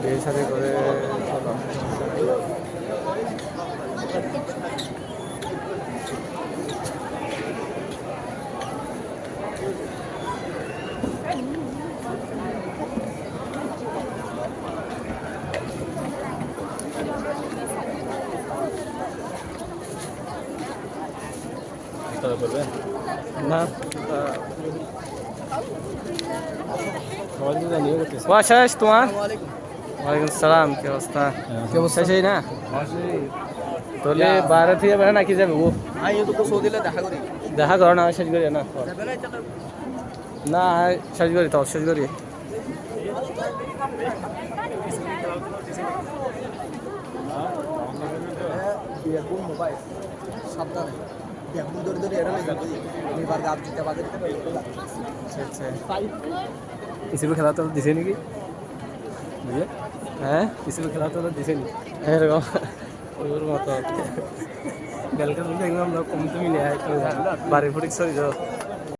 বিয়ে শাদী করে না শেষ তোমার? ওয়ালাইকুম সালাম, কি অবস্থা? কি অবস্থা? সেই না তাহলে বাইরে থেকে বেড়ে নাকি যাবে ও দেখা করো না, শেষ করি না না শেষ করি তো শেষ করি। কিসির খেলা তো দিছে নাকি? হ্যাঁ কিসির খেলা তো দিছে নি এরকম ওর মতো বেলকা দেখলাম কমতে মিলে বাড়ি ফুটি সরি